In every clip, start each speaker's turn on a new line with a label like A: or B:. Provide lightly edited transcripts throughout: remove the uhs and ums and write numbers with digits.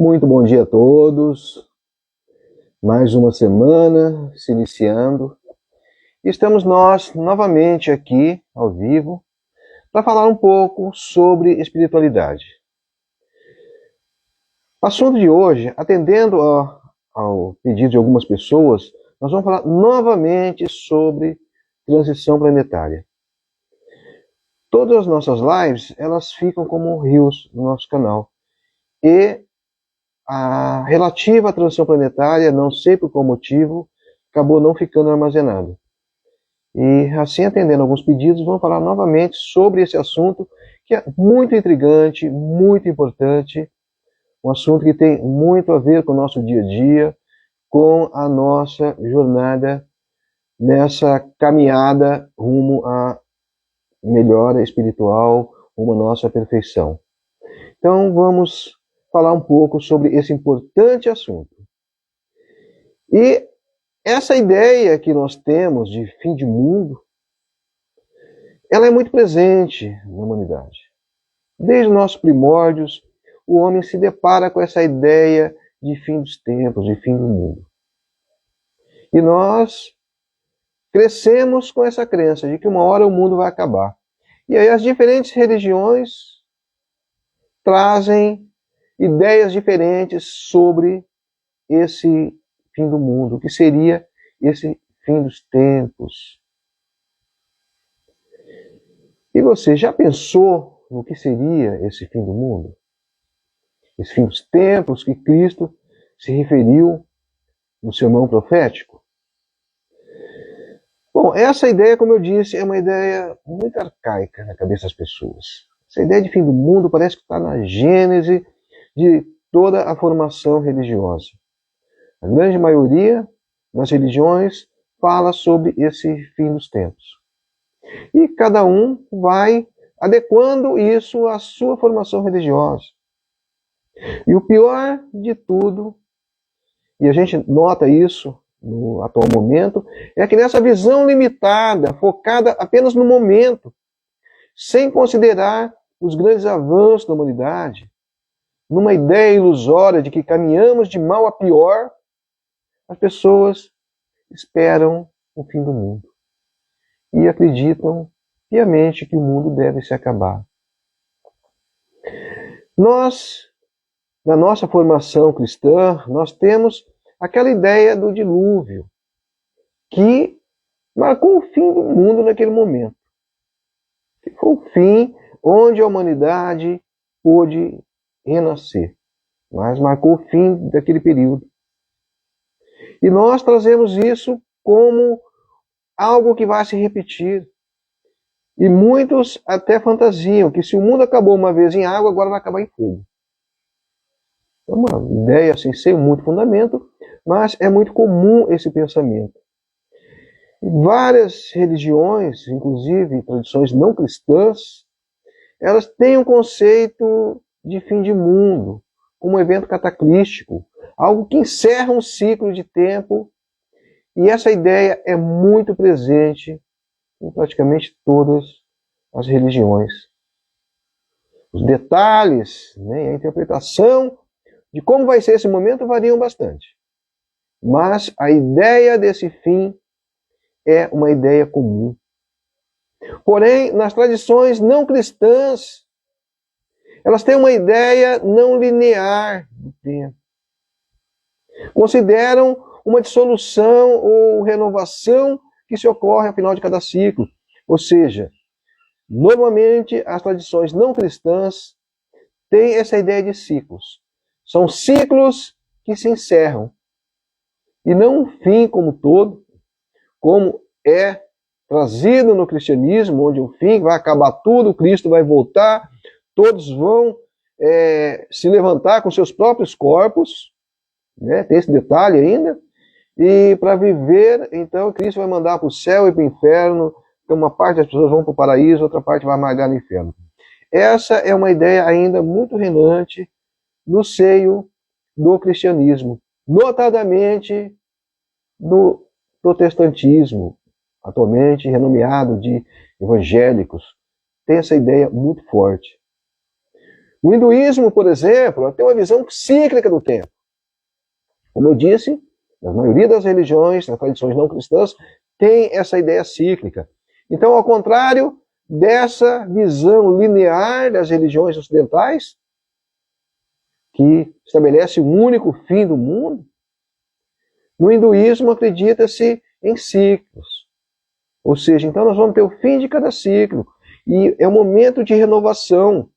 A: Muito bom dia a todos. Mais uma semana se iniciando. Estamos nós novamente aqui, ao vivo, para falar um pouco sobre espiritualidade. O assunto de hoje, atendendo ao pedido de algumas pessoas, nós vamos falar novamente sobre transição planetária. Todas as nossas lives, elas ficam como reels no nosso canal. E a relativa à transição planetária, não sei por qual motivo, acabou não ficando armazenada. E assim, atendendo alguns pedidos, vamos falar novamente sobre esse assunto, que é muito intrigante, muito importante, um assunto que tem muito a ver com o nosso dia a dia, com a nossa jornada nessa caminhada rumo à melhora espiritual, rumo à nossa perfeição. Então, vamos falar um pouco sobre esse importante assunto. E essa ideia que nós temos de fim de mundo, ela é muito presente na humanidade. Desde os nossos primórdios, o homem se depara com essa ideia de fim dos tempos, de fim do mundo. E nós crescemos com essa crença de que uma hora o mundo vai acabar. E aí as diferentes religiões trazem ideias diferentes sobre esse fim do mundo, o que seria esse fim dos tempos. E você já pensou no que seria esse fim do mundo? Esse fim dos tempos que Cristo se referiu no sermão profético? Bom, essa ideia, como eu disse, é uma ideia muito arcaica na cabeça das pessoas. Essa ideia de fim do mundo parece que está na gênese de toda a formação religiosa. A grande maioria das religiões fala sobre esse fim dos tempos. E cada um vai adequando isso à sua formação religiosa. E o pior de tudo, e a gente nota isso no atual momento, é que nessa visão limitada, focada apenas no momento, sem considerar os grandes avanços da humanidade, numa ideia ilusória de que caminhamos de mal a pior, as pessoas esperam o fim do mundo e acreditam piamente que o mundo deve se acabar. Nós, na nossa formação cristã, nós temos aquela ideia do dilúvio, que marcou o fim do mundo naquele momento. Que foi o fim onde a humanidade pôde renascer, mas marcou o fim daquele período. E nós trazemos isso como algo que vai se repetir. E muitos até fantasiam que se o mundo acabou uma vez em água, agora vai acabar em fogo. É uma ideia assim, sem muito fundamento, mas é muito comum esse pensamento. Várias religiões, inclusive tradições não cristãs, elas têm um conceito de fim de mundo, como um evento cataclístico, algo que encerra um ciclo de tempo, e essa ideia é muito presente em praticamente todas as religiões. Os detalhes, a interpretação de como vai ser esse momento variam bastante. Mas a ideia desse fim é uma ideia comum. Porém, nas tradições não cristãs, elas têm uma ideia não linear do tempo. Consideram uma dissolução ou renovação que se ocorre ao final de cada ciclo. Ou seja, normalmente as tradições não cristãs têm essa ideia de ciclos. São ciclos que se encerram. E não um fim como todo, como é trazido no cristianismo, onde o fim vai acabar tudo, Cristo vai voltar, todos vão se levantar com seus próprios corpos, tem esse detalhe ainda, e para viver, então, Cristo vai mandar para o céu e para o inferno, então uma parte das pessoas vão para o paraíso, outra parte vai amargar no inferno. Essa é uma ideia ainda muito reinante no seio do cristianismo, notadamente no protestantismo, atualmente renomeado de evangélicos, tem essa ideia muito forte. O hinduísmo, por exemplo, tem uma visão cíclica do tempo. Como eu disse, a maioria das religiões, das tradições não cristãs, tem essa ideia cíclica. Então, ao contrário dessa visão linear das religiões ocidentais, que estabelece um único fim do mundo, no hinduísmo acredita-se em ciclos. Ou seja, então nós vamos ter o fim de cada ciclo. E é um momento de renovação,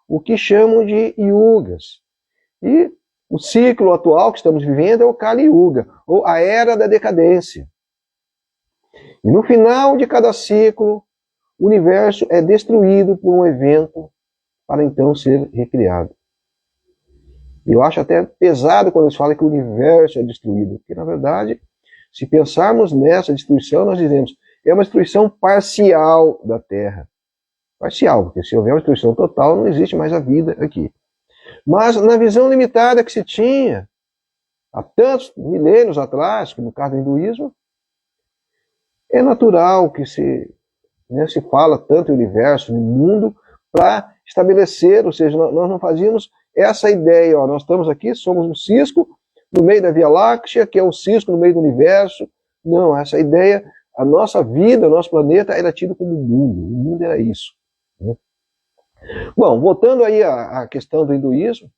A: o que chamam de yugas. E o ciclo atual que estamos vivendo é o Kali Yuga, ou a Era da Decadência. E no final de cada ciclo, o universo é destruído por um evento para então ser recriado. Eu acho até pesado quando eles falam que o universo é destruído, porque na verdade, se pensarmos nessa destruição, nós dizemos é uma destruição parcial da Terra. Parcial, porque se houver uma destruição total, não existe mais a vida aqui. Mas na visão limitada que se tinha, há tantos milênios atrás, como no caso do hinduísmo, é natural que se fala tanto em universo, no mundo, para estabelecer, ou seja, nós não fazíamos essa ideia, ó, nós estamos aqui, somos um cisco no meio da Via Láctea, que é um cisco no meio do universo. Não, essa ideia, a nossa vida, o nosso planeta era tido como mundo, o mundo era isso. Né? Bom, voltando aí à questão do hinduísmo,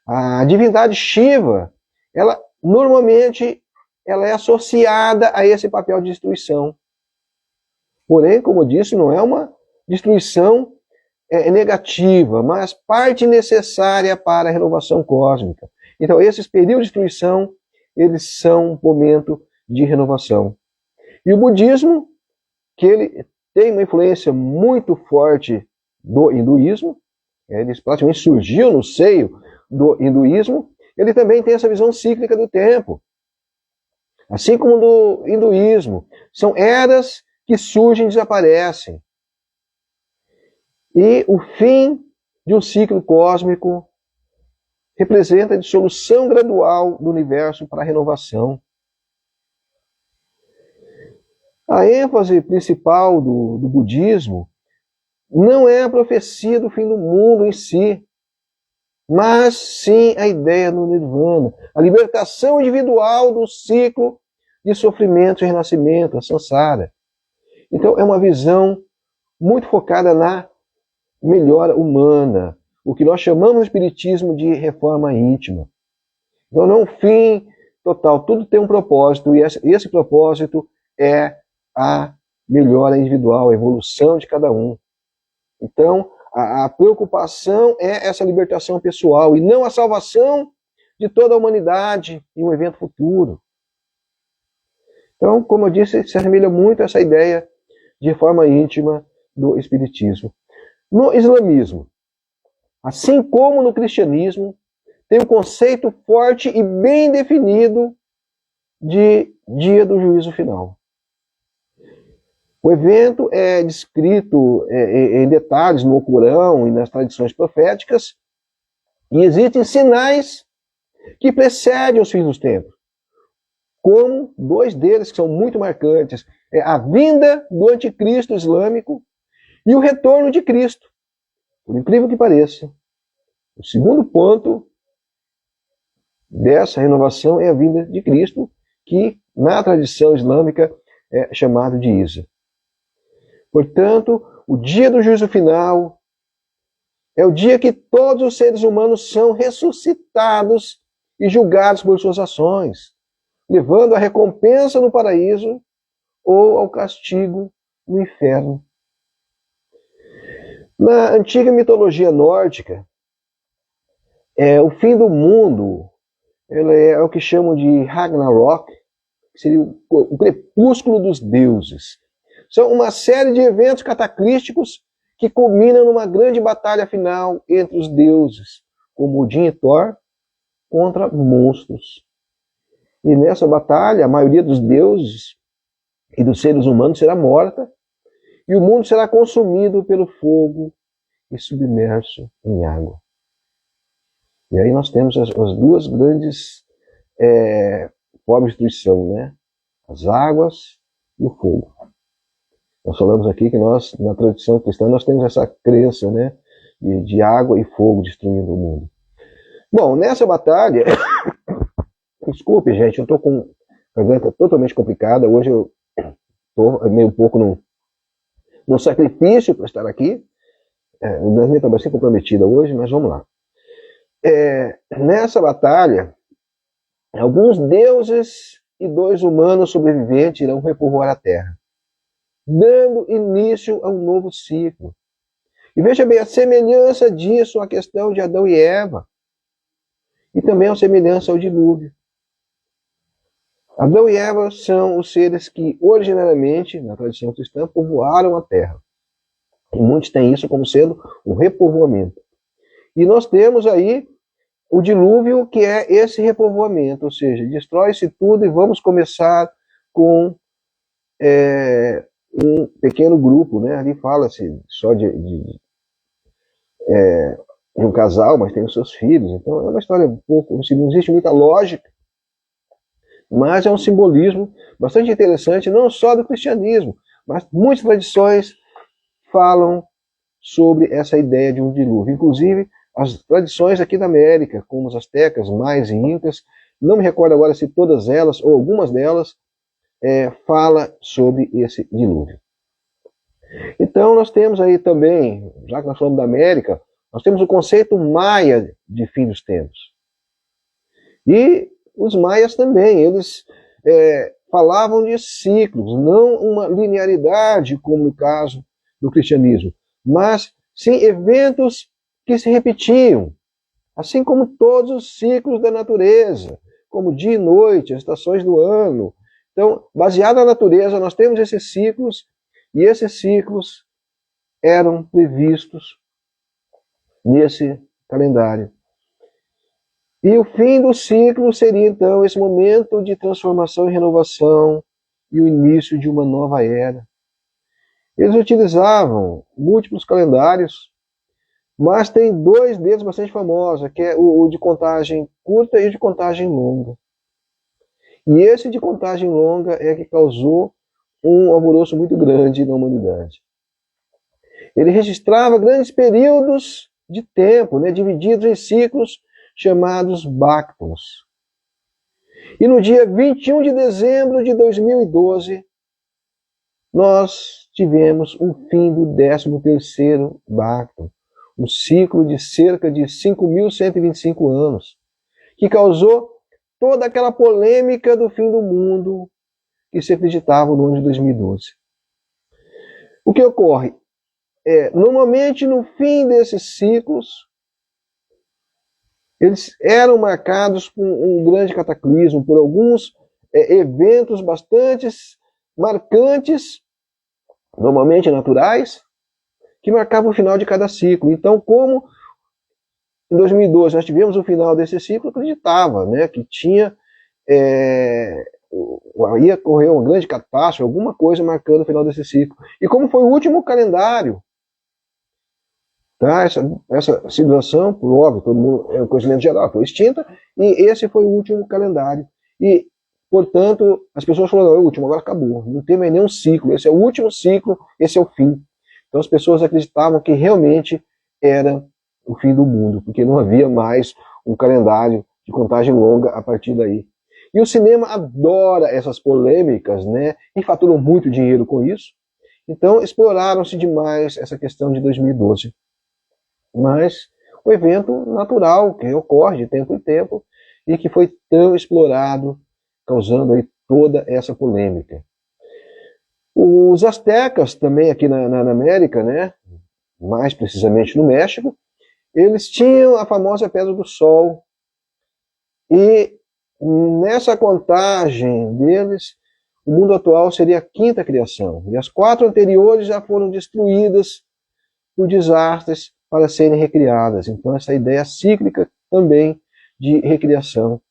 A: a divindade Shiva, ela normalmente ela é associada a esse papel de destruição. Porém, como eu disse, não é uma destruição negativa, mas parte necessária para a renovação cósmica. Então, esses períodos de destruição, eles são um momento de renovação. E o budismo, que ele tem uma influência muito forte do hinduísmo, ele praticamente surgiu no seio do hinduísmo, ele também tem essa visão cíclica do tempo. Assim como do hinduísmo, são eras que surgem e desaparecem. E o fim de um ciclo cósmico representa a dissolução gradual do universo para a renovação. A ênfase principal do budismo não é a profecia do fim do mundo em si, mas sim a ideia do nirvana, a libertação individual do ciclo de sofrimento e renascimento, a samsara. Então é uma visão muito focada na melhora humana, o que nós chamamos no espiritismo de reforma íntima. Então não é um fim total, tudo tem um propósito, e esse propósito é a melhora individual, a evolução de cada um. Então, a preocupação é essa libertação pessoal e não a salvação de toda a humanidade em um evento futuro. Então, como eu disse, se assemelha muito a essa ideia de reforma íntima do espiritismo. No islamismo, assim como no cristianismo, tem um conceito forte e bem definido de dia do juízo final. O evento é descrito em detalhes no Corão e nas tradições proféticas, e existem sinais que precedem os fins dos tempos, como dois deles que são muito marcantes: é a vinda do anticristo islâmico e o retorno de Cristo. Por incrível que pareça, o segundo ponto dessa renovação é a vinda de Cristo, que na tradição islâmica é chamado de Isa. Portanto, o dia do juízo final é o dia que todos os seres humanos são ressuscitados e julgados por suas ações, levando a recompensa no paraíso ou ao castigo no inferno. Na antiga mitologia nórdica, o fim do mundo é o que chamam de Ragnarok, que seria o crepúsculo dos deuses. São uma série de eventos cataclísticos que culminam numa grande batalha final entre os deuses, como Odin e Thor, contra monstros. E nessa batalha, a maioria dos deuses e dos seres humanos será morta, e o mundo será consumido pelo fogo e submerso em água. E aí nós temos as duas grandes formas de destruição, né? As águas e o fogo. Nós falamos aqui que nós, na tradição cristã, nós temos essa crença, né, de água e fogo destruindo o mundo. Bom, nessa batalha, desculpe, gente, eu estou com a garganta totalmente complicada. Hoje eu estou meio pouco num sacrifício para estar aqui. A garganta está bastante comprometida hoje, mas vamos lá. Nessa batalha, alguns deuses e 2 humanos sobreviventes irão repovoar a Terra, dando início a um novo ciclo. E veja bem, a semelhança disso à questão de Adão e Eva, e também a semelhança ao dilúvio. Adão e Eva são os seres que, originariamente, na tradição cristã, povoaram a Terra. E muitos têm isso como sendo um repovoamento. E nós temos aí o dilúvio, que é esse repovoamento, ou seja, destrói-se tudo e vamos começar com um pequeno grupo, né? Ali fala-se só de um casal, mas tem os seus filhos. Então é uma história um pouco, não existe muita lógica, mas é um simbolismo bastante interessante, não só do cristianismo, mas muitas tradições falam sobre essa ideia de um dilúvio. Inclusive, as tradições aqui da América, como os astecas, maias e incas, não me recordo agora se todas elas, ou algumas delas, fala sobre esse dilúvio. Então, nós temos aí também, já que nós falamos da América, nós temos o conceito maia de fim dos tempos. E os maias também, eles falavam de ciclos, não uma linearidade, como no caso do cristianismo, mas sim eventos que se repetiam, assim como todos os ciclos da natureza, como dia e noite, as estações do ano. Então, baseado na natureza, nós temos esses ciclos, e esses ciclos eram previstos nesse calendário. E o fim do ciclo seria, então, esse momento de transformação e renovação e o início de uma nova era. Eles utilizavam múltiplos calendários, mas tem 2 deles bastante famosos, que é o de contagem curta e o de contagem longa. E esse de contagem longa é que causou um alvoroço muito grande na humanidade. Ele registrava grandes períodos de tempo, né, divididos em ciclos chamados báctenos. E no dia 21 de dezembro de 2012, nós tivemos o fim do 13º bácteno, um ciclo de cerca de 5.125 anos, que causou toda aquela polêmica do fim do mundo que se acreditava no ano de 2012. O que ocorre? Normalmente, no fim desses ciclos, eles eram marcados por um grande cataclismo, por alguns eventos bastante marcantes, normalmente naturais, que marcavam o final de cada ciclo. Então, como em 2012 nós tivemos o final desse ciclo, eu acreditava, né, que ia ocorrer uma grande catástrofe, alguma coisa marcando o final desse ciclo. E como foi o último calendário, tá? Essa situação, por óbvio, todo mundo, o conhecimento geral foi extinta, e esse foi o último calendário. E, portanto, as pessoas falaram, é o último, agora acabou, não tem mais nenhum ciclo, esse é o último ciclo, esse é o fim. Então as pessoas acreditavam que realmente era o fim do mundo, porque não havia mais um calendário de contagem longa a partir daí. E o cinema adora essas polêmicas, né? E faturam muito dinheiro com isso. Então exploraram-se demais essa questão de 2012. Mas o evento natural que ocorre de tempo em tempo e que foi tão explorado, causando aí toda essa polêmica. Os astecas, também aqui na América, né? Mais precisamente no México, eles tinham a famosa Pedra do Sol. E nessa contagem deles, o mundo atual seria a 5ª criação. E as 4 anteriores já foram destruídas por desastres para serem recriadas. Então, essa ideia cíclica também de recriação.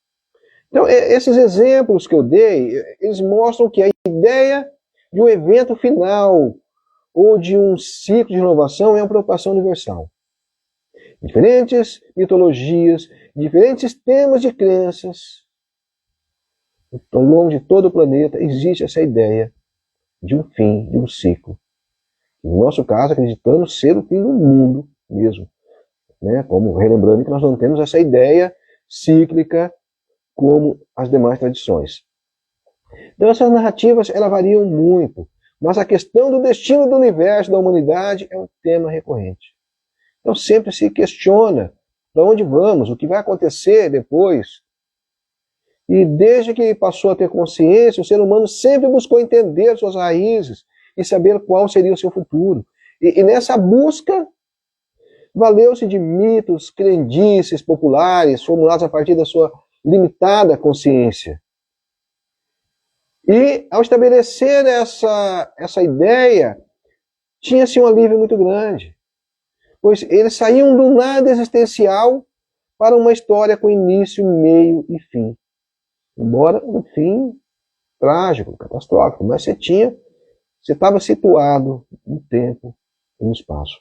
A: Então, esses exemplos que eu dei, eles mostram que a ideia de um evento final ou de um ciclo de renovação é uma preocupação universal. Diferentes mitologias, diferentes temas de crenças, ao longo de todo o planeta existe essa ideia de um fim, de um ciclo. No nosso caso, acreditamos ser o fim do mundo mesmo. né? Como relembrando que nós não temos essa ideia cíclica como as demais tradições. Então essas narrativas elas variam muito, mas a questão do destino do universo, da humanidade, é um tema recorrente. Então sempre se questiona para onde vamos, o que vai acontecer depois. E desde que passou a ter consciência, o ser humano sempre buscou entender suas raízes e saber qual seria o seu futuro. E nessa busca, valeu-se de mitos, crendices populares, formulados a partir da sua limitada consciência. E ao estabelecer essa ideia, tinha-se um alívio muito grande, pois eles saíam do nada existencial para uma história com início, meio e fim. Embora um fim trágico, catastrófico, mas você estava situado no tempo e no espaço.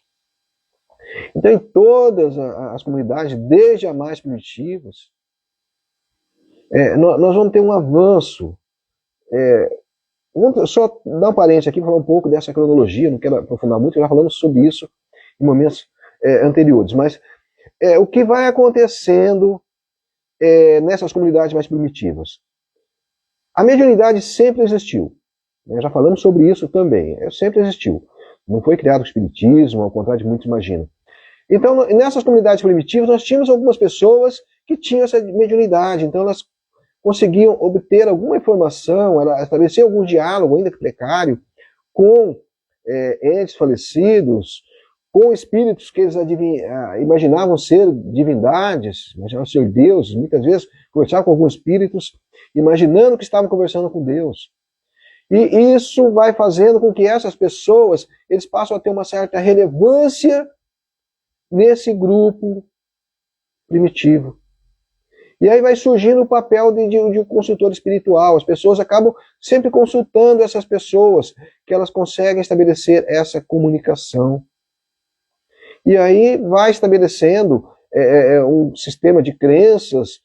A: Então, em todas as comunidades, desde as mais primitivas, nós vamos ter um avanço. Vamos só dar um parênteses aqui para falar um pouco dessa cronologia, não quero aprofundar muito, já falamos sobre isso em momentos anteriores, mas o que vai acontecendo nessas comunidades mais primitivas? A mediunidade sempre existiu. Já falamos sobre isso também. Sempre existiu. Não foi criado o espiritismo, ao contrário de muitos imaginam. Então, nessas comunidades primitivas, nós tínhamos algumas pessoas que tinham essa mediunidade. Então, elas conseguiam obter alguma informação, estabelecer algum diálogo, ainda que precário, com entes falecidos, com espíritos que eles imaginavam ser divindades, imaginavam ser deuses. Muitas vezes conversavam com alguns espíritos, imaginando que estavam conversando com Deus. E isso vai fazendo com que essas pessoas, eles passam a ter uma certa relevância nesse grupo primitivo. E aí vai surgindo o papel de um consultor espiritual. As pessoas acabam sempre consultando essas pessoas, que elas conseguem estabelecer essa comunicação. E aí vai estabelecendo um sistema de crenças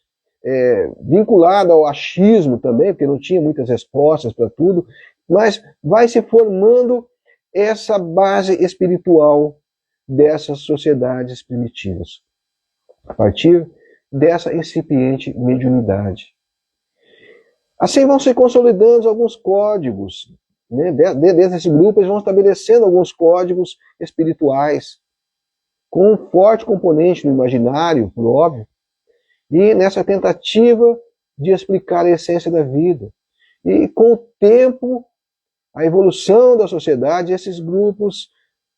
A: vinculado ao achismo também, porque não tinha muitas respostas para tudo, mas vai se formando essa base espiritual dessas sociedades primitivas, a partir dessa incipiente mediunidade. Assim vão se consolidando alguns códigos, né? Dentro desse grupo eles vão estabelecendo alguns códigos espirituais, com um forte componente no imaginário, por óbvio, e nessa tentativa de explicar a essência da vida. E com o tempo, a evolução da sociedade, esses grupos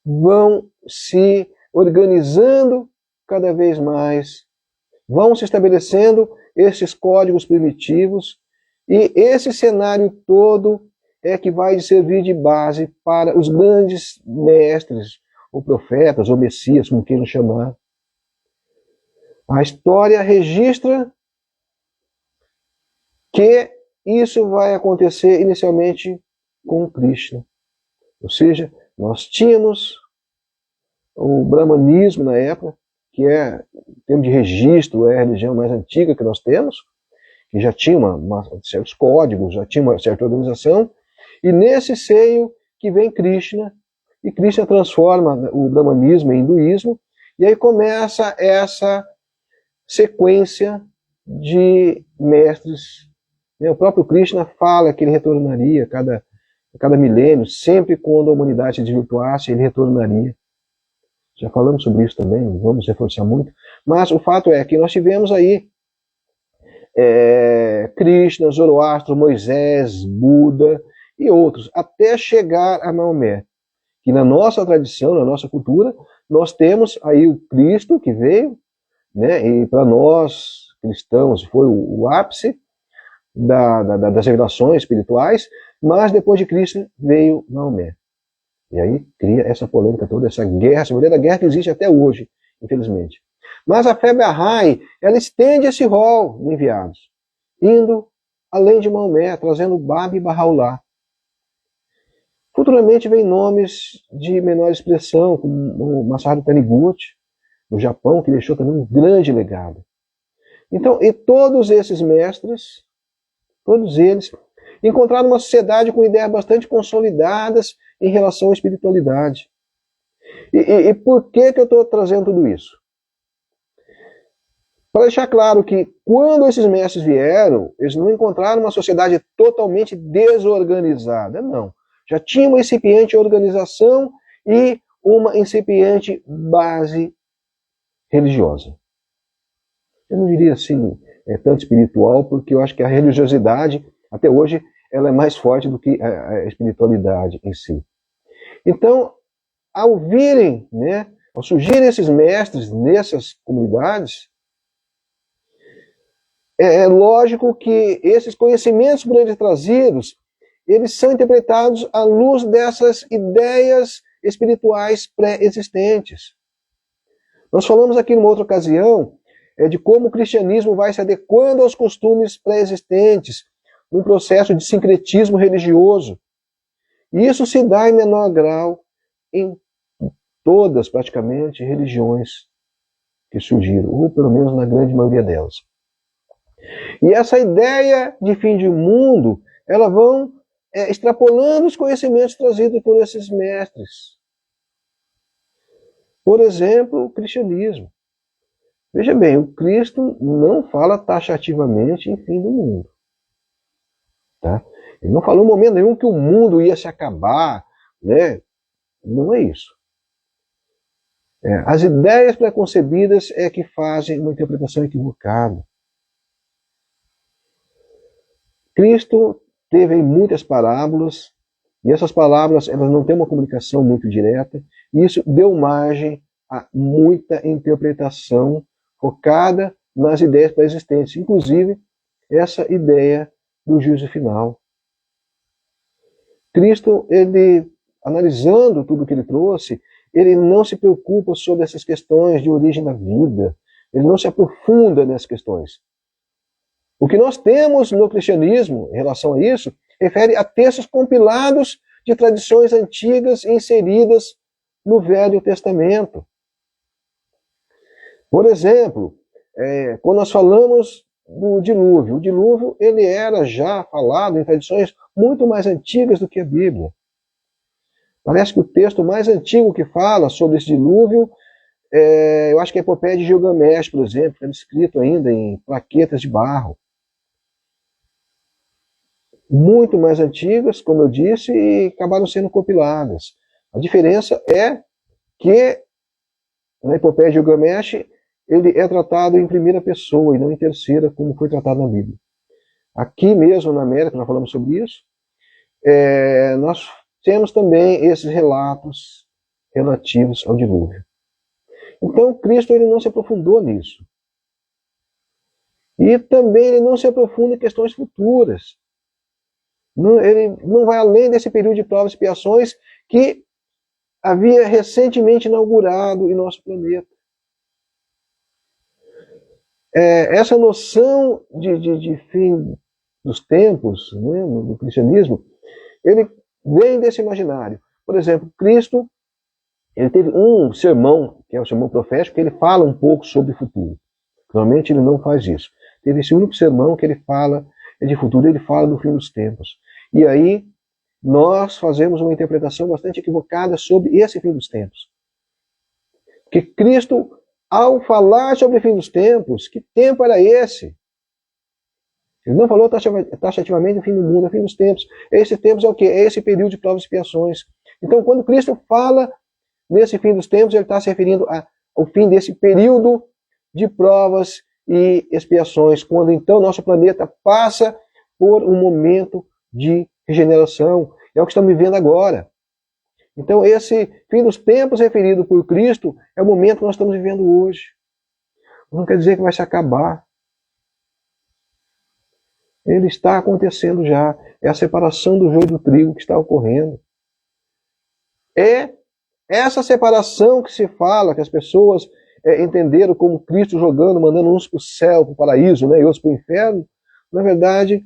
A: vão se organizando cada vez mais, vão se estabelecendo esses códigos primitivos, e esse cenário todo é que vai servir de base para os grandes mestres, ou profetas, ou messias, como queiram chamar. A história registra que isso vai acontecer inicialmente com Krishna. Ou seja, nós tínhamos o brahmanismo na época, que em termos de registro, é a religião mais antiga que nós temos, que já tinha certos códigos, já tinha uma certa organização, e nesse seio que vem Krishna, e Krishna transforma o brahmanismo em hinduísmo, e aí começa essa sequência de mestres. O próprio Krishna fala que ele retornaria a cada milênio, sempre quando a humanidade se desvirtuasse, ele retornaria. Já falamos sobre isso também, não vamos reforçar muito, mas o fato é que nós tivemos aí Krishna, Zoroastro, Moisés, Buda e outros, até chegar a Maomé, que na nossa tradição, na nossa cultura, nós temos aí o Cristo que veio, né, e para nós cristãos foi o ápice das revelações espirituais, mas depois de Cristo veio Maomé. E aí cria essa polêmica toda, essa guerra, essa verdadeira guerra que existe até hoje, infelizmente. Mas a fé Bahá'í, ela estende esse rol de enviados, indo além de Maomé, trazendo Bab e Bahá'u'lláh. Futuramente vem nomes de menor expressão, como o Masaru Taniguchi, no Japão, que deixou também um grande legado. Então, e todos esses mestres, todos eles, encontraram uma sociedade com ideias bastante consolidadas em relação à espiritualidade. E por que eu estou trazendo tudo isso? Para deixar claro que quando esses mestres vieram, eles não encontraram uma sociedade totalmente desorganizada, não. Já tinha uma incipiente organização e uma incipiente base religiosa. Eu não diria assim, tanto espiritual, porque eu acho que a religiosidade, até hoje, ela é mais forte do que a espiritualidade em si. Então, ao virem, né, ao surgirem esses mestres nessas comunidades, é lógico que esses conhecimentos por eles trazidos, eles são interpretados à luz dessas ideias espirituais pré-existentes. Nós falamos aqui numa outra ocasião de como o cristianismo vai se adequando aos costumes pré-existentes, num processo de sincretismo religioso. E isso se dá em menor grau em todas, praticamente, religiões que surgiram, ou pelo menos na grande maioria delas. E essa ideia de fim de mundo, elas vão extrapolando os conhecimentos trazidos por esses mestres. Por exemplo, o cristianismo. Veja bem, o Cristo não fala taxativamente em fim do mundo. Tá? Ele não falou em momento nenhum que o mundo ia se acabar, né? Não é isso. As ideias preconcebidas é que fazem uma interpretação equivocada. Cristo teve muitas parábolas, e essas parábolas elas não têm uma comunicação muito direta, e isso deu margem a muita interpretação focada nas ideias pré-existentes, inclusive essa ideia do juízo final. Cristo, ele, analisando tudo que ele trouxe, ele não se preocupa sobre essas questões de origem da vida, ele não se aprofunda nessas questões. O que nós temos no cristianismo em relação a isso refere a textos compilados de tradições antigas inseridas no Velho Testamento. Por exemplo, quando nós falamos do dilúvio, o dilúvio ele era já falado em tradições muito mais antigas do que a Bíblia. Parece que o texto mais antigo que fala sobre esse dilúvio, eu acho que é a Epopeia de Gilgamesh, por exemplo, que é escrito ainda em plaquetas de barro. Muito mais antigas, como eu disse, e acabaram sendo compiladas. A diferença é que na Epopeia de Gilgamesh ele é tratado em primeira pessoa e não em terceira, como foi tratado na Bíblia. Aqui mesmo na América, nós falamos sobre isso, nós temos também esses relatos relativos ao dilúvio. Então, Cristo ele não se aprofundou nisso. E também ele não se aprofunda em questões futuras. Ele não vai além desse período de provas e expiações que havia recentemente inaugurado em nosso planeta. Essa noção de fim dos tempos, né, no cristianismo, ele vem desse imaginário. Por exemplo, Cristo ele teve um sermão, que é o sermão profético, que ele fala um pouco sobre o futuro. Normalmente ele não faz isso. Teve esse único sermão que ele fala de futuro, ele fala do fim dos tempos. E aí nós fazemos uma interpretação bastante equivocada sobre esse fim dos tempos. Porque Cristo, ao falar sobre o fim dos tempos, que tempo era esse? Ele não falou taxativamente o fim do mundo, o fim dos tempos. Esse tempos é o quê? É esse período de provas e expiações. Então, quando Cristo fala nesse fim dos tempos, ele está se referindo ao fim desse período de provas e expiações, quando então nosso planeta passa por um momento de regeneração. É o que estamos vivendo agora. Então, esse fim dos tempos referido por Cristo é o momento que nós estamos vivendo hoje. Não quer dizer que vai se acabar. Ele está acontecendo já. É a separação do joio do trigo que está ocorrendo. É essa separação que se fala, que as pessoas entenderam como Cristo jogando, mandando uns para o céu, para o paraíso, né, e outros para o inferno. Na verdade,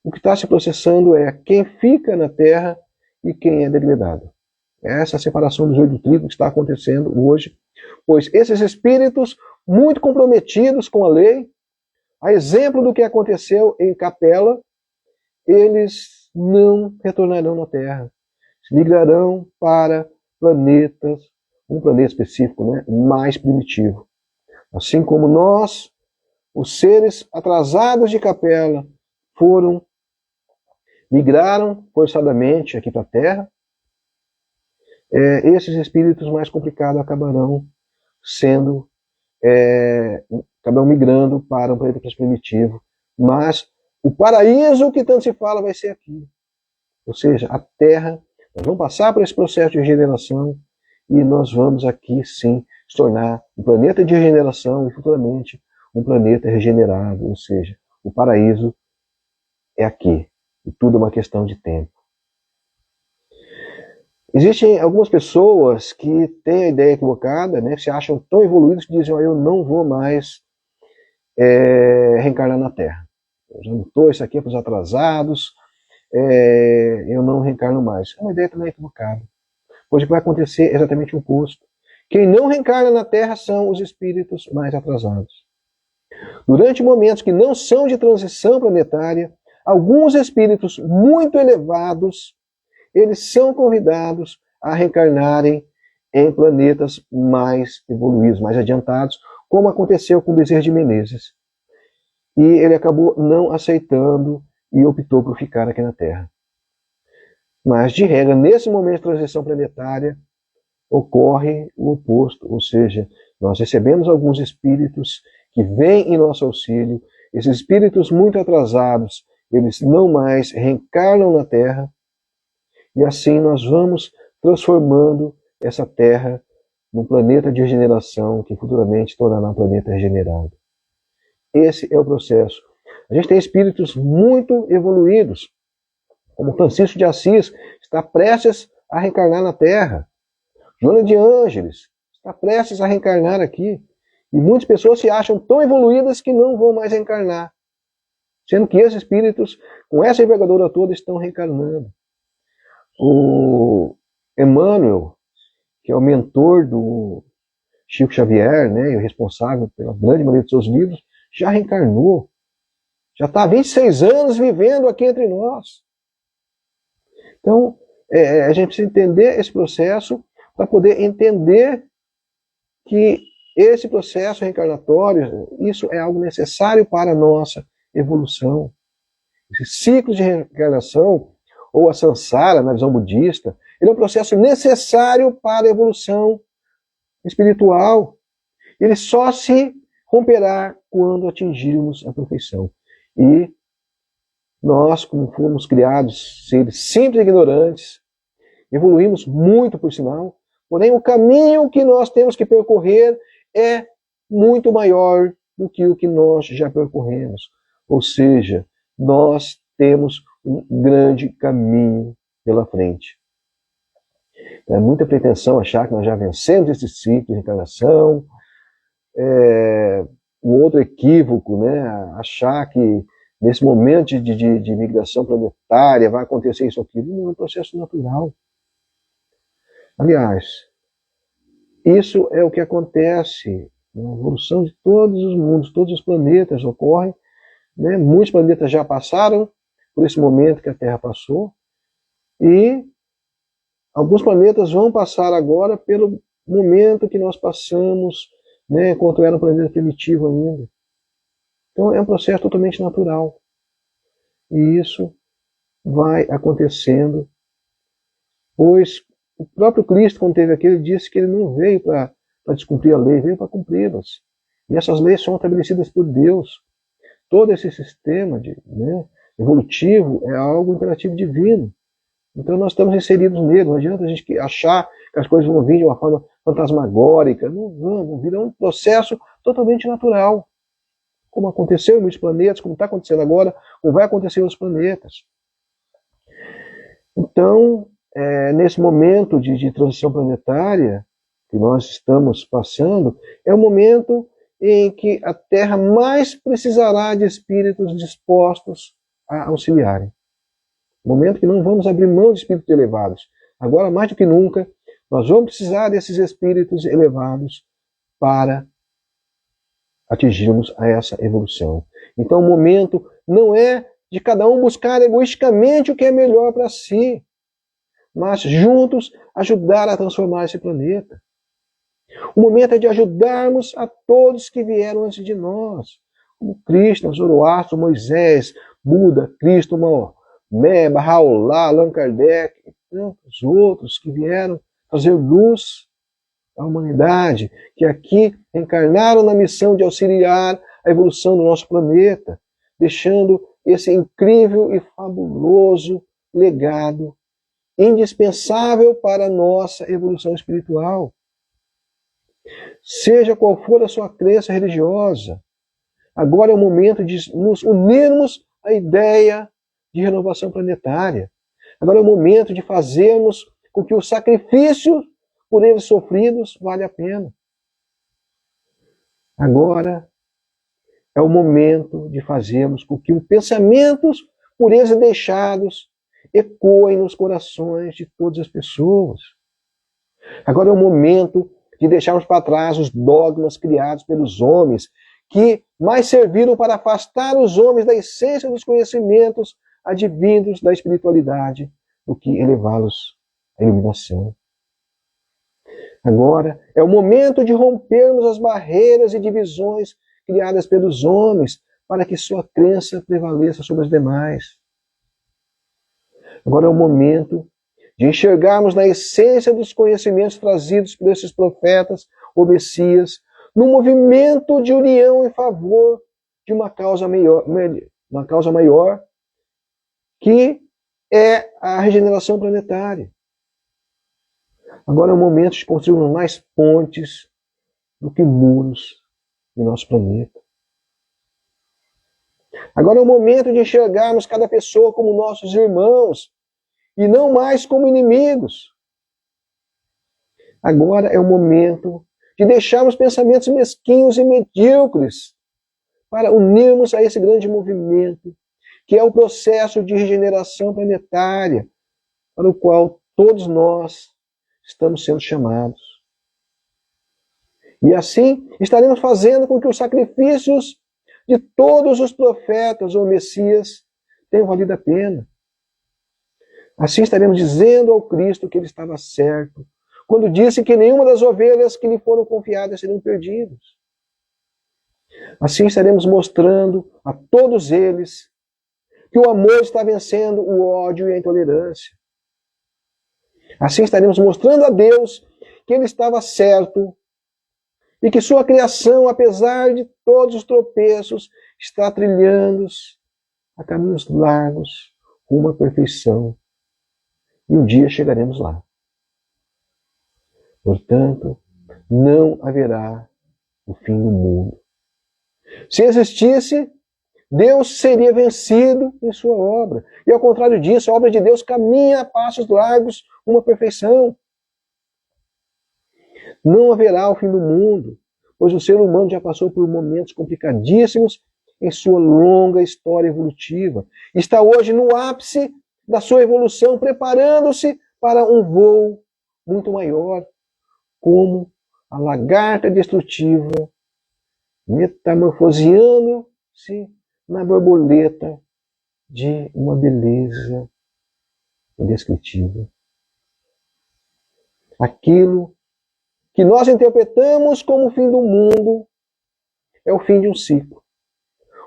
A: o que está se processando é quem fica na terra e quem é degradado. É essa separação do joio do trigo que está acontecendo hoje, pois esses espíritos muito comprometidos com a lei, a exemplo do que aconteceu em Capela, eles não retornarão na Terra. Se migrarão para planetas, um planeta específico, né, mais primitivo. Assim como nós os seres atrasados de Capela migraram forçadamente aqui para a Terra, esses espíritos mais complicados acabarão migrando para um planeta mais primitivo. Mas o paraíso que tanto se fala vai ser aqui. Ou seja, a Terra, nós vamos passar por esse processo de regeneração e nós vamos aqui sim se tornar um planeta de regeneração e futuramente um planeta regenerado. Ou seja, o paraíso é aqui. E tudo é uma questão de tempo. Existem algumas pessoas que têm a ideia equivocada, né, que se acham tão evoluídos que dizem, eu não vou mais reencarnar na Terra. Eu já não estou, isso aqui é para os atrasados, eu não reencarno mais. É uma ideia também equivocada. Pois o que vai acontecer é exatamente o oposto. Quem não reencarna na Terra são os espíritos mais atrasados. Durante momentos que não são de transição planetária, alguns espíritos muito elevados, eles são convidados a reencarnarem em planetas mais evoluídos, mais adiantados, como aconteceu com o Bezerra de Menezes. E ele acabou não aceitando e optou por ficar aqui na Terra. Mas, de regra, nesse momento de transição planetária, ocorre o oposto, ou seja, nós recebemos alguns espíritos que vêm em nosso auxílio, esses espíritos muito atrasados, eles não mais reencarnam na Terra, e assim nós vamos transformando essa Terra num planeta de regeneração que futuramente tornará um planeta regenerado. Esse é o processo. A gente tem espíritos muito evoluídos, como Francisco de Assis, está prestes a reencarnar na Terra. Joana de Ângeles está prestes a reencarnar aqui. E muitas pessoas se acham tão evoluídas que não vão mais reencarnar. Sendo que esses espíritos, com essa envergadura toda, estão reencarnando. O Emmanuel, que é o mentor do Chico Xavier, né, e o responsável pela grande maioria dos seus livros, já reencarnou. Já está há 26 anos vivendo aqui entre nós. Então, a gente precisa entender esse processo para poder entender que esse processo reencarnatório, isso é algo necessário para a nossa evolução. Esse ciclo de reencarnação, ou a samsara, na visão budista, ele é um processo necessário para a evolução espiritual. Ele só se romperá quando atingirmos a perfeição. E nós, como fomos criados, seres simples e ignorantes, evoluímos muito, por sinal, porém o caminho que nós temos que percorrer é muito maior do que o que nós já percorremos. Ou seja, nós temos um grande caminho pela frente. É muita pretensão achar que nós já vencemos esse ciclo de reencarnação. Um outro equívoco, né? Achar que nesse momento de migração planetária vai acontecer isso aqui. Não, é um processo natural. Aliás, isso é o que acontece na evolução de todos os mundos, todos os planetas ocorrem. Né? Muitos planetas já passaram por esse momento que a Terra passou, e alguns planetas vão passar agora pelo momento que nós passamos, né, enquanto era um planeta primitivo ainda. Então é um processo totalmente natural. E isso vai acontecendo, pois o próprio Cristo, quando esteve aqui, ele disse que ele não veio para descumprir a lei, veio para cumpri-las. E essas leis são estabelecidas por Deus. Todo esse sistema evolutivo é algo imperativo divino. Então nós estamos inseridos nele. Não adianta a gente achar que as coisas vão vir de uma forma fantasmagórica. Não vão vir, é um processo totalmente natural. Como aconteceu em muitos planetas, como está acontecendo agora, como vai acontecer em outros planetas. Então, nesse momento de transição planetária que nós estamos passando, é o momento em que a Terra mais precisará de espíritos dispostos a auxiliarem. Momento que não vamos abrir mão de espíritos elevados. Agora, mais do que nunca, nós vamos precisar desses espíritos elevados para atingirmos a essa evolução. Então, o momento não é de cada um buscar egoisticamente o que é melhor para si, mas juntos ajudar a transformar esse planeta. O momento é de ajudarmos a todos que vieram antes de nós. como Krishna, Zoroastro, Moisés, Buda, Cristo, Maomé, Bahá'u'lláh, Allan Kardec e tantos outros que vieram trazer luz à humanidade, que aqui encarnaram na missão de auxiliar a evolução do nosso planeta, deixando esse incrível e fabuloso legado, indispensável para a nossa evolução espiritual. Seja qual for a sua crença religiosa, agora é o momento de nos unirmos à ideia de renovação planetária. Agora é o momento de fazermos com que o sacrifício por eles sofridos vale a pena. Agora é o momento de fazermos com que os pensamentos por eles deixados ecoem nos corações de todas as pessoas. Agora é o momento de deixarmos para trás os dogmas criados pelos homens, que mais serviram para afastar os homens da essência dos conhecimentos advindos da espiritualidade do que elevá-los à iluminação. Agora é o momento de rompermos as barreiras e divisões criadas pelos homens para que sua crença prevaleça sobre as demais. Agora é o momento de enxergarmos na essência dos conhecimentos trazidos por esses profetas ou messias, num movimento de união em favor de uma causa maior, que é a regeneração planetária. Agora é o momento de construirmos mais pontes do que muros no nosso planeta. Agora é o momento de enxergarmos cada pessoa como nossos irmãos e não mais como inimigos. Agora é o momento de deixarmos pensamentos mesquinhos e medíocres para unirmos a esse grande movimento, que é o processo de regeneração planetária, para o qual todos nós estamos sendo chamados. E assim estaremos fazendo com que os sacrifícios de todos os profetas ou messias tenham valido a pena. Assim estaremos dizendo ao Cristo que ele estava certo, quando disse que nenhuma das ovelhas que lhe foram confiadas seriam perdidas. Assim estaremos mostrando a todos eles que o amor está vencendo o ódio e a intolerância. Assim estaremos mostrando a Deus que ele estava certo e que sua criação, apesar de todos os tropeços, está trilhando a caminhos largos rumo à perfeição. E um dia chegaremos lá. Portanto, não haverá o fim do mundo. Se existisse, Deus seria vencido em sua obra. E ao contrário disso, a obra de Deus caminha a passos largos rumo à perfeição. Não haverá o fim do mundo, pois o ser humano já passou por momentos complicadíssimos em sua longa história evolutiva. Está hoje no ápice da sua evolução, preparando-se para um voo muito maior, como a lagarta destrutiva, metamorfoseando-se na borboleta de uma beleza indescritível. Aquilo que nós interpretamos como o fim do mundo é o fim de um ciclo,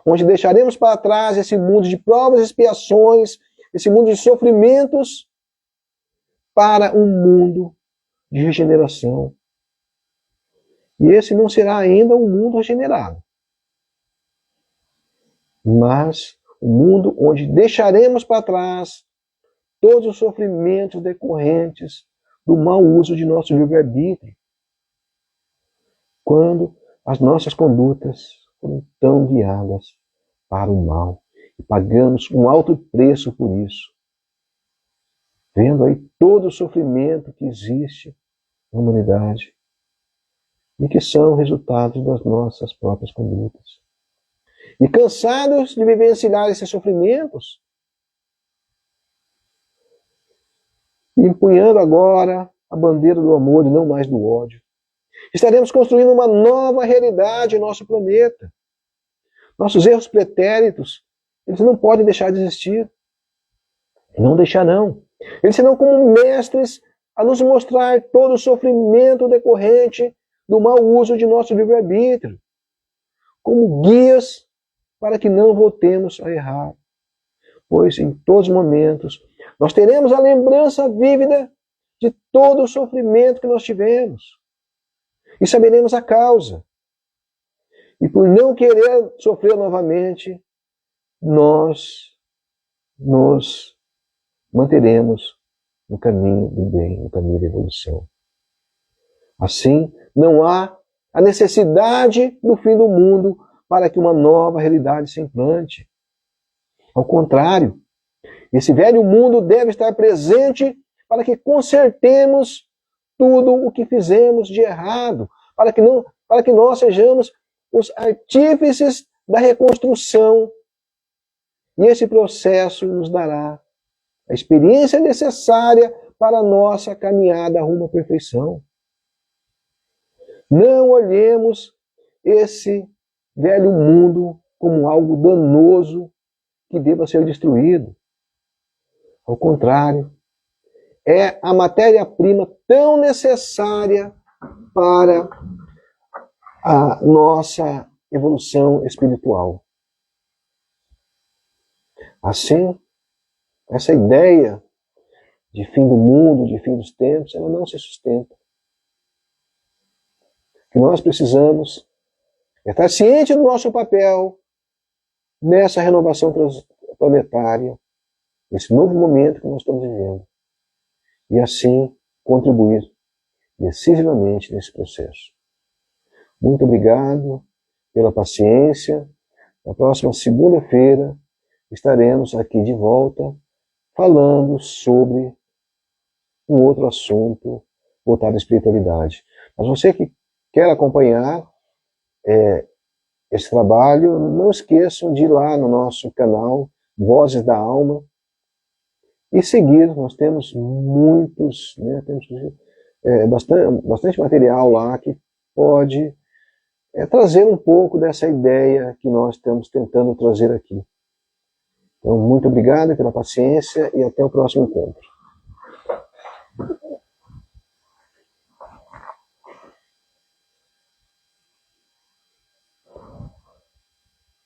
A: onde deixaremos para trás esse mundo de provas e expiações, esse mundo de sofrimentos, para um mundo de regeneração. E esse não será ainda um mundo regenerado, mas um mundo onde deixaremos para trás todos os sofrimentos decorrentes do mau uso de nosso livre-arbítrio, quando as nossas condutas foram tão guiadas para o mal e pagamos um alto preço por isso, vendo aí todo o sofrimento que existe na humanidade e que são resultados das nossas próprias condutas. E cansados de vivenciar esses sofrimentos, empunhando agora a bandeira do amor e não mais do ódio, estaremos construindo uma nova realidade em nosso planeta. Nossos erros pretéritos, eles não podem deixar de existir. Não deixarão. Eles serão como mestres a nos mostrar todo o sofrimento decorrente do mau uso de nosso livre-arbítrio, como guias para que não voltemos a errar, pois em todos os momentos nós teremos a lembrança vívida de todo o sofrimento que nós tivemos e saberemos a causa. E por não querer sofrer novamente, nós nos manteremos no caminho do bem, no caminho da evolução. Assim, não há a necessidade do fim do mundo para que uma nova realidade se implante. Ao contrário, esse velho mundo deve estar presente para que consertemos tudo o que fizemos de errado, para que nós sejamos os artífices da reconstrução. E esse processo nos dará a experiência necessária para a nossa caminhada rumo à perfeição. Não olhemos esse velho mundo como algo danoso que deva ser destruído. Ao contrário, é a matéria-prima tão necessária para a nossa evolução espiritual. Assim, essa ideia de fim do mundo, de fim dos tempos, ela não se sustenta. O que nós precisamos é estar ciente do nosso papel nessa renovação planetária, nesse novo momento que nós estamos vivendo, e assim contribuir decisivamente nesse processo. Muito obrigado pela paciência. Na próxima segunda-feira estaremos aqui de volta falando sobre um outro assunto voltado à espiritualidade. Mas você que quer acompanhar esse trabalho, não esqueçam de ir lá no nosso canal Vozes da Alma e seguir. Nós temos muitos, temos bastante material lá que pode trazer um pouco dessa ideia que nós estamos tentando trazer aqui. Então, muito obrigado pela paciência e até o próximo encontro.